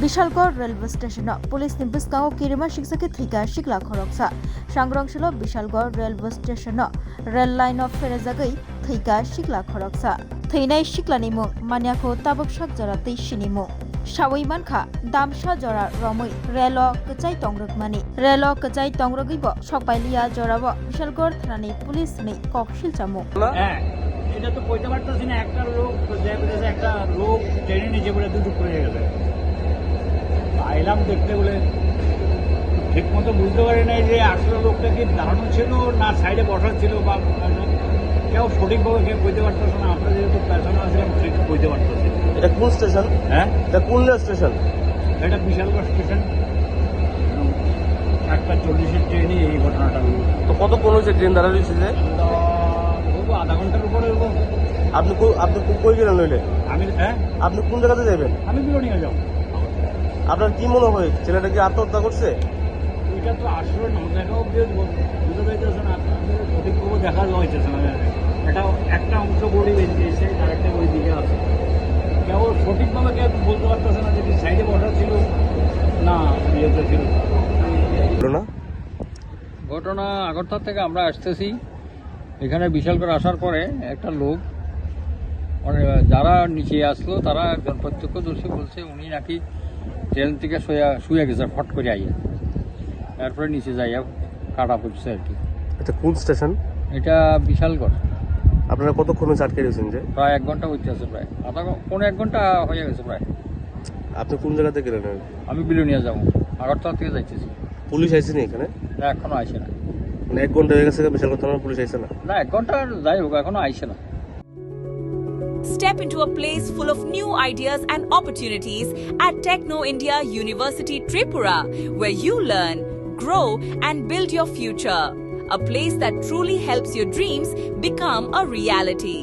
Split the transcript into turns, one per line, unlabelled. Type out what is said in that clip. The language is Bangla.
বিশালগড় রেলওয়ে স্টেশন পুলিশ নিম্বিসকাও কিরিমা শিক্ষাকে থিকা শিকলা খরকসা সাংগ্রংশিল বিশালগড় রেলওয়ে স্টেশন রেল লাइन फेरेजागै थैका शिकला खरकसा थैनाय शिकलानि मुं मानियाखौ ताबक sak jora tैसिनि मुं सावै मानखा दामसा जरा रमै रेल कचाई तंग्रगमानि रेल कचाई तंग्रगैबो सकपाइलिया जराबो बिशालगড় थानानि पुलिस नै ककशिल चामु
এটা তো কইতে পারতেছি না একটা লোক একটা লোক ট্রেনে নিচে পড়ে দুটো পড়ে গেছে আইলাম দেখতে বলে ঠিক মতো বুঝতে পারি নাই যে আসলে লোকটা কি দাঁড়ানো ছিল না সাইডে বসা ছিল বা কেউ সঠিকভাবে কেউ কইতে পারতেছে না আমরা যেহেতু পেছনে আসলাম ঠিক কইতে পারতেছি
এটা কোন স্টেশন?
হ্যাঁ
এটা কোন স্টেশন?
এটা বিশালগড় স্টেশন 1:40 ট্রেনে এই ঘটনাটা হলো।
তো কতক্ষণ হয়েছে ট্রেন দাঁড়া রয়েছে যে?
হবো আধা ঘন্টার উপরে হবো।
আপনি কই গেলেন নইলে?
হ্যাঁ
আপনি কোন জায়গাতে যাবেন?
আমি বিরোনিয়া যাও।
আপনার কি মনে হয় ছেলেটা কি আত্মহত্যা করছে?
এটা তো আসলে না দেখাও বুঝতে পারতেছে না সঠিকভাবে দেখা যাইতেছে না এটা একটা অংশ বডি বেরিয়েছে আরেকটা ওই দিকে আছে কেউ সঠিকভাবে কেউ বলতে পারতেছে না যে সাইডে বসা ছিল না ইয়েতে ছিল
না
ঘটনা আগরতলা থেকে আমরা আসতেছি এখানে বিশালগড় আসার পরে একটা লোক যারা নিচে আসলো তারা একজন প্রত্যক্ষদর্শী বলছে উনি নাকি ট্রেন থেকে শুয়ে গেছে ফট করে আইয়া তারপরে নিচে যাইয়া কাটা পড়ছে আর কি।
এটা কোন স্টেশন?
এটা বিশালগড়।
আপনারা কতক্ষণ আটকে রয়েছেন যে?
প্রায় 1 ঘন্টা হইতে আছে, প্রায় পৌনে 1 ঘন্টা হয়ে গেছে প্রায়।
আপনি কোন জায়গাতে গেলেন?
আমি বিলোনিয়া যাবো, আগরতলা থেকে যাইতেছি।
পুলিশ আইসেনি এখানে?
না এখনো আইসে না।
মানে 1 ঘন্টা হয়ে গেছে বিশালগড় থানার পুলিশ আইসে না?
না 1 ঘন্টা যাই হোক এখনো আইসে না।
Step into a place full of new ideas and opportunities at Techno India University Tripura, where you learn, grow, and build your future. A place that truly helps your dreams become a reality.